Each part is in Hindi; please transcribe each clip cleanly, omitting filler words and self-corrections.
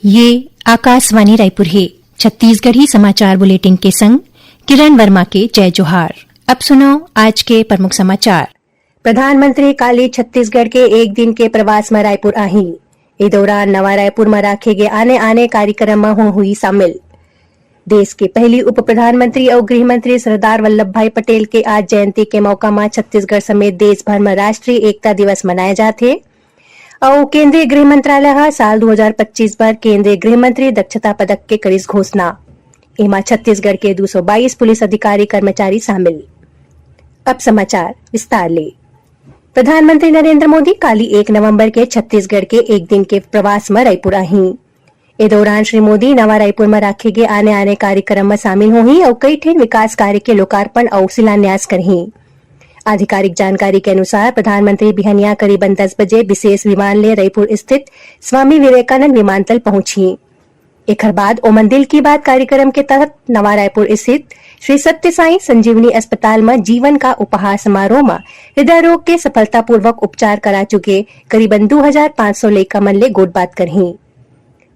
ये आकाशवाणी रायपुर है। छत्तीसगढ़ी समाचार बुलेटिन के संग किरण वर्मा के जय जोहार। अब सुनो आज के प्रमुख समाचार। प्रधानमंत्री काली छत्तीसगढ़ के एक दिन के प्रवास में रायपुर आई। इस दौरान नवा रायपुर में रखे गए आने कार्यक्रम में हुई शामिल। देश के पहली उप प्रधानमंत्री और गृह मंत्री सरदार वल्लभ भाई पटेल के आज जयंती के मौका में छत्तीसगढ़ समेत देश भर में राष्ट्रीय एकता दिवस मनाए जाते और केंद्रीय गृह मंत्रालय साल 2025 पर केंद्रीय गृह मंत्री दक्षता पदक के करीस घोषणा। इमा छत्तीसगढ़ के 222 पुलिस अधिकारी कर्मचारी शामिल। अब समाचार विस्तार ले। प्रधानमंत्री नरेंद्र मोदी काली 1 नवंबर के छत्तीसगढ़ के एक दिन के प्रवास में रायपुर आई। इस दौरान श्री मोदी नवा रायपुर में रखे गए आने कार्यक्रम में शामिल हुई और कई ठेन विकास कार्य के लोकार्पण और शिलान्यास करही। आधिकारिक जानकारी के अनुसार प्रधानमंत्री बिहनिया करीबन 10 बजे विशेष विमान ले रायपुर स्थित स्वामी विवेकानंद विमानतल पहुंची। एक बाद ओमन दिल की बात कार्यक्रम के तहत नवा रायपुर स्थित श्री सत्य साई संजीवनी अस्पताल में जीवन का उपहार समारोह में हृदय रोग के सफलतापूर्वक उपचार करा चुके करीबन 2500 लेखा मन ले गोटबात करही।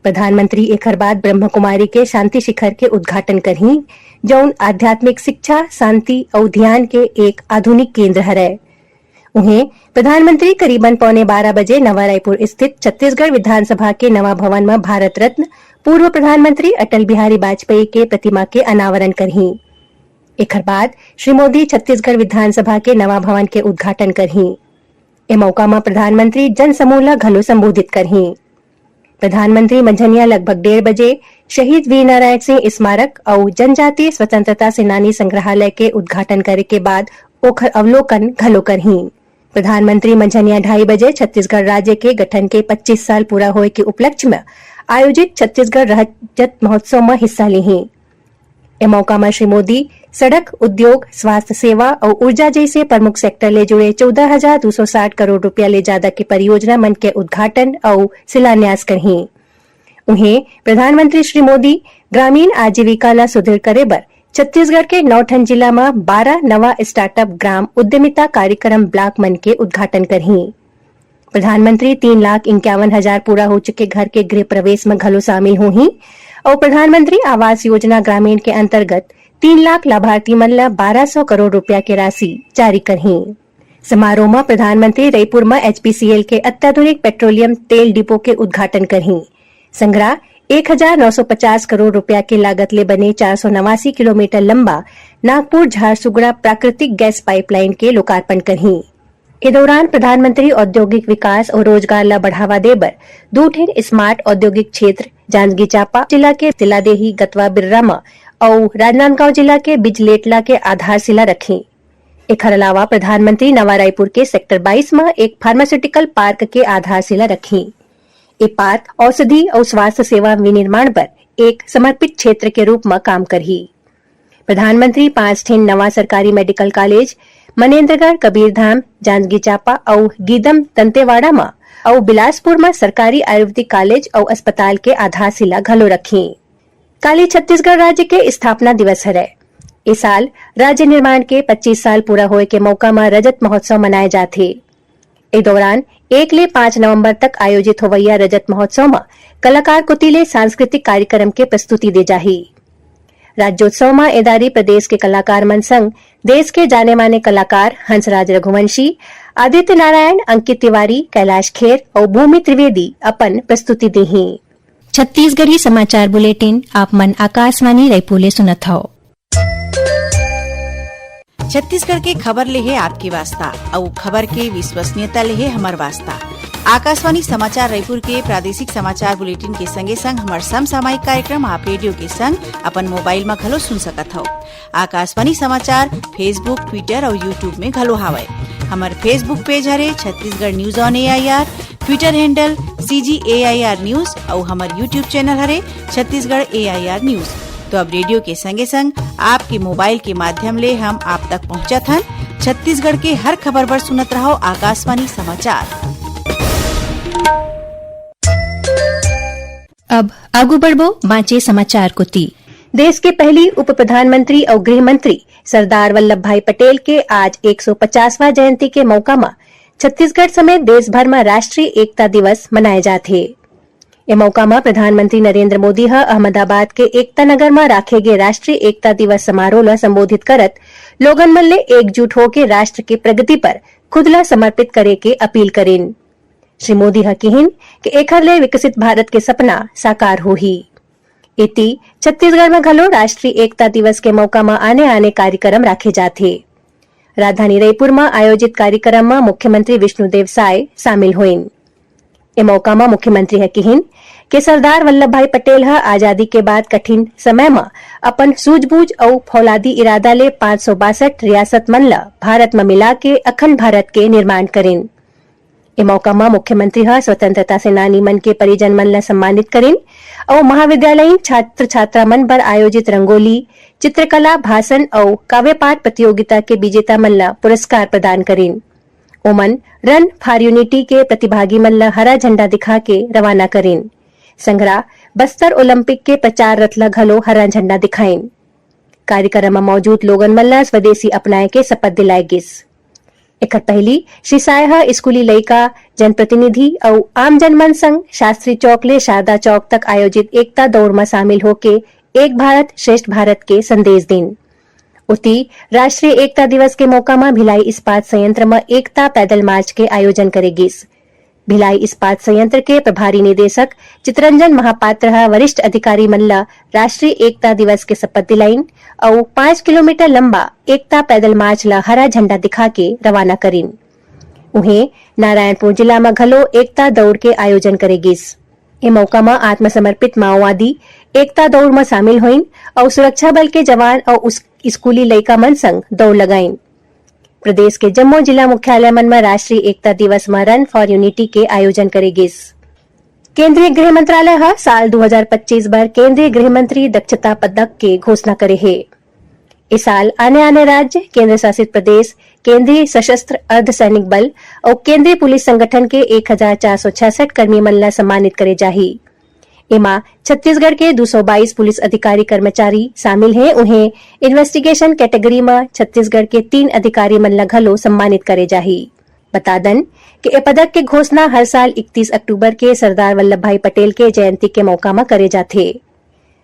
प्रधानमंत्री एक बाद ब्रह्म कुमारी के शांति शिखर के उद्घाटन करही, जौन आध्यात्मिक शिक्षा, शांति और ध्यान के एक आधुनिक केंद्र है। उन्हें प्रधानमंत्री करीबन 11:15 बजे नवा रायपुर स्थित छत्तीसगढ़ विधानसभा के नवा भवन में भारत रत्न पूर्व प्रधानमंत्री अटल बिहारी वाजपेयी के प्रतिमा के अनावरण करही। एक बाद श्री मोदी छत्तीसगढ़ विधानसभा के नवा भवन के उद्घाटन करही। ए मौका में प्रधानमंत्री जन समूह ला घलो संबोधित करही। प्रधानमंत्री मंझनिया लगभग 1:30 बजे शहीद वीर नारायण सिंह स्मारक और जनजातीय स्वतंत्रता सेनानी संग्रहालय के उद्घाटन करे के बाद ओखर अवलोकन घलो करही। प्रधानमंत्री मंझनिया 2:30 बजे छत्तीसगढ़ राज्य के गठन के 25 साल पूरा होए के उपलक्ष्य में आयोजित छत्तीसगढ़ रजत महोत्सव में हिस्सा लिही। ए मौका में श्री मोदी सड़क, उद्योग, स्वास्थ्य सेवा और ऊर्जा जैसे प्रमुख सेक्टर ले जुड़े 14,260 करोड़ रुपया ले ज्यादा की परियोजना मन के उद्घाटन और शिलान्यास करही। उन्हें प्रधानमंत्री श्री मोदी ग्रामीण आजीविका ला सुदृढ़ करे बर छत्तीसगढ़ के 9 ठन जिला में 12 नवा स्टार्टअप ग्राम उद्यमिता कार्यक्रम ब्लॉक मन के उद्घाटन करही। प्रधानमंत्री 3,51,000 पूरा हो चुके घर के गृह प्रवेश में घलो शामिल हुई और प्रधानमंत्री आवास योजना ग्रामीण के अंतर्गत 3 लाख लाभार्थी मन ला 1200 करोड़ रुपया के राशि जारी करही। समारोह में प्रधानमंत्री रायपुर में HPCL के अत्याधुनिक पेट्रोलियम तेल डिपो के उद्घाटन करही। संग्रह 1,950 करोड़ रुपया की लागत ले बने 489 किलोमीटर लंबा नागपुर झारसुगड़ा प्राकृतिक गैस पाइपलाइन के लोकार्पण करही। इस दौरान प्रधानमंत्री औद्योगिक विकास और रोजगार ला बढ़ावा देबर 2 ठेन स्मार्ट औद्योगिक क्षेत्र जांजगीर चांपा जिला के तिलादेही गतवा बिर्रामा और राजनांदगांव जिला के बिजलेटला के आधारशिला रखी। एक अलावा प्रधानमंत्री नवा रायपुर के सेक्टर 22 में एक फार्मास्यूटिकल पार्क के आधारशिला रखी। ये पार्क औषधि और स्वास्थ्य सेवा विनिर्माण पर एक समर्पित क्षेत्र के रूप में काम करही। प्रधानमंत्री 5 ठेन नवा सरकारी मेडिकल कॉलेज मनेन्द्रगढ़, कबीरधाम, जांजगीर चांपा और गीदम दंतेवाड़ा में और बिलासपुर में सरकारी आयुर्वेदिक कॉलेज और अस्पताल के आधारशिला घलो रखी। काली छत्तीसगढ़ राज्य के स्थापना दिवस है। इस साल राज्य निर्माण के 25 साल पूरा होए के मौका में रजत महोत्सव मनाए जाते। इस दौरान 1 ले 5 नवंबर तक आयोजित होवैया रजत महोत्सव में कलाकार कुतिले सांस्कृतिक कार्यक्रम के प्रस्तुति दे जाही। राज्योत्सव में एदारी प्रदेश के कलाकार मन संग देश के जाने माने कलाकार हंसराज रघुवंशी, आदित्य नारायण, अंकित तिवारी, कैलाश खेर और भूमि त्रिवेदी अपन प्रस्तुति देही। छत्तीसगढ़ी समाचार बुलेटिन आप मन आकाशवाणी रायपुर ले सुनत हो। छत्तीसगढ़ के खबर ले है आपकी वास्ता और खबर के विश्वसनीयता ले है हमार वास्ता। आकाशवाणी समाचार रायपुर के प्रादेशिक समाचार बुलेटिन के संगे संग हमार समसामयिक कार्यक्रम आप रेडियो के संग अपन मोबाइल में घलो सुन सकत हो। आकाशवाणी समाचार फेसबुक, ट्विटर और यूट्यूब में घलो हावय। हमार Facebook page Hare Chhattisgarh news on AIR, Twitter handle CGAIR news और हमार यूट्यूब चैनल हरे छत्तीसगढ़ AIR न्यूज। तो अब रेडियो के संगे संग आपके मोबाइल के माध्यम ले हम आप तक पहुंचत हन। छत्तीसगढ़ के हर खबर पर सुनत रहो आकाशवाणी समाचार। अब आगू बढ़बो बाँचे समाचार कुती। देश के पहली उप प्रधानमंत्री और गृह मंत्री सरदार वल्लभ भाई पटेल के आज 150वां जयंती के मौका में छत्तीसगढ़ समेत देश भर में राष्ट्रीय एकता दिवस मनाए जाते। ए मौका में प्रधानमंत्री नरेंद्र मोदी अहमदाबाद के एकता नगर में राखे गए राष्ट्रीय एकता दिवस समारोह ला संबोधित करत लोगन मन ले एकजुट होके राष्ट्र के प्रगति पर खुद ला समर्पित करे के अपील करेन। श्री मोदी कहिन कि एखर ले विकसित भारत के सपना साकार होही। इति छत्तीसगढ़ में घलो राष्ट्रीय एकता दिवस के मौका में आने कार्यक्रम राखे जाथे। राजधानी रायपुर में आयोजित कार्यक्रम में मुख्यमंत्री विष्णुदेव साय शामिल होइन। ए मौका में मुख्यमंत्री कहिन कि सरदार वल्लभ भाई पटेल आजादी के बाद कठिन समय में अपन सूझबूझ और फौलादी इरादा ले 562 रियासत मन ला भारत में मिला के अखंड भारत के निर्माण करेन। ए मौका में मुख्यमंत्री स्वतंत्रता सेनानी मन के परिजन मन ला सम्मानित करेन और महाविद्यालयीन छात्र छात्रा मन पर आयोजित रंगोली, चित्रकला, भाषण और काव्य पाठ प्रतियोगिता के विजेता मन ला पुरस्कार प्रदान करेन। ओमन रन फॉर यूनिटी के प्रतिभागी मन ला हरा झंडा दिखा के रवाना करेन। संघरा बस्तर ओलंपिक के प्रचार रथ ला घलो हरा झंडा दिखाइन। कार्यक्रम में मौजूद लोगन मन ला स्वदेशी अपनाए के शपथ दिलाए गिस। एकर पहली श्री साय स्कूली लइका, जनप्रतिनिधि और आम जनमन संग शास्त्री चौक ले शारदा चौक तक आयोजित एकता दौड़ में शामिल होके एक भारत श्रेष्ठ भारत के संदेश दिन। उती राष्ट्रीय एकता दिवस के मौका में भिलाई इस्पात संयंत्र में एकता पैदल मार्च के आयोजन करेगिस। भिलाई इस्पात संयंत्र के प्रभारी निदेशक चितरंजन महापात्र वरिष्ठ अधिकारी मल्ला राष्ट्रीय एकता दिवस के शपथ दिलाइन और 5 किलोमीटर लंबा एकता पैदल मार्च ला हरा झंडा दिखा के रवाना करीन। उन्हें नारायणपुर जिला में घलो एकता दौड़ के आयोजन करेगिस। ए मौका में आत्मसमर्पित माओवादी एकता दौड़ में शामिल होइन और सुरक्षा बल के जवान और स्कूली लइका मन संग दौड़ लगाइन। प्रदेश के जम्मू जिला मुख्यालय मन में राष्ट्रीय एकता दिवस में रन फॉर यूनिटी के आयोजन करेगिस। केंद्रीय गृह मंत्रालय साल 2025 बर केंद्रीय गृह मंत्री दक्षता पदक के घोषणा करे है। इस साल आने राज्य, केंद्र शासित प्रदेश, केंद्रीय सशस्त्र अर्धसैनिक बल और केंद्रीय पुलिस संगठन के 1466 कर्मी मन ला सम्मानित करे जाही। इमा छत्तीसगढ़ के 222 पुलिस अधिकारी कर्मचारी शामिल हैं। उन्हें इन्वेस्टिगेशन कैटेगरी में छत्तीसगढ़ के 3 अधिकारी मन ला घलो सम्मानित करे जाही। बता दन कि ए पदक के घोषणा हर साल 31 अक्टूबर के सरदार वल्लभ भाई पटेल के जयंती के मौका में करे जाथे।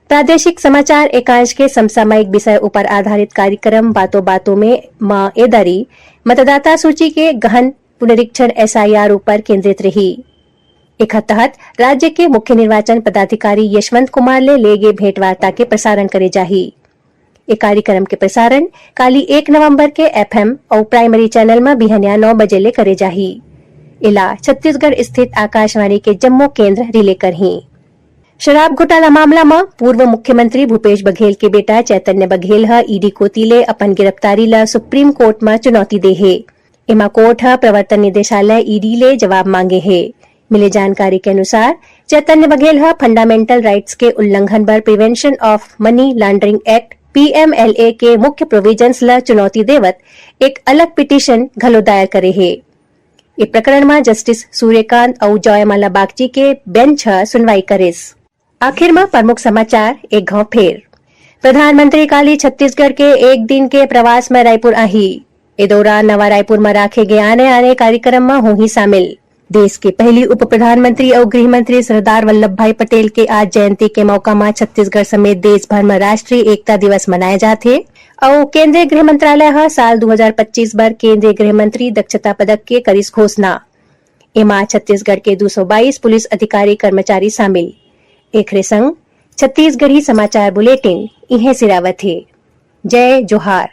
प्रादेशिक समाचार एकांश के समसामयिक विषय ऊपर आधारित कार्यक्रम बातों बातों में मां एदारी मतदाता सूची के गहन पुनरीक्षण SIR ऊपर केंद्रित रही। एक तहत राज्य के मुख्य निर्वाचन पदाधिकारी यशवंत कुमार ले गए भेंट वार्ता के प्रसारण करे जाही। ये कार्यक्रम के प्रसारण काली 1 नवंबर के FM और प्राइमरी चैनल में बिहनिया 9 बजे ले करे जाही। इला छत्तीसगढ़ स्थित आकाशवाणी के जम्मू केंद्र रिले करही। शराब घोटाला मामला में पूर्व मुख्यमंत्री भूपेश बघेल के बेटा चैतन्य बघेल ईडी कोती ले अपन गिरफ्तारी ला सुप्रीम कोर्ट में चुनौती दे है। इमा कोर्ट प्रवर्तन निदेशालय ईडी ले जवाब मांगे है। मिले जानकारी के अनुसार चैतन्य बघेल फंडामेंटल राइट्स के उल्लंघन पर prevention of money laundering act PMLA के मुख्य प्रोविजंस ला चुनौती देवत एक अलग पिटीशन घलो दायर करे है। इस प्रकरण में जस्टिस सूर्यकांत और जयमाला बागची के बेंच सुनवाई करेस। आखिर में प्रमुख समाचार एक घाव फेर। प्रधानमंत्री काली छत्तीसगढ़ के एक दिन के प्रवास में रायपुर आही। ए दौरान नवा रायपुर में राखे गए आने कार्यक्रम में होही शामिल। देश के पहली उप प्रधानमंत्री और गृह मंत्री सरदार वल्लभ भाई पटेल के आज जयंती के मौका में छत्तीसगढ़ समेत देश भर में राष्ट्रीय एकता दिवस मनाए जाते और केंद्रीय गृह मंत्रालय साल 2025 बर केंद्रीय गृह मंत्री दक्षता पदक के करिस घोषणा। इमा छत्तीसगढ़ के 222 पुलिस अधिकारी कर्मचारी शामिल। एक संग छत्तीसगढ़ी समाचार बुलेटिन इन्हें सिरावत है। जय जोहार।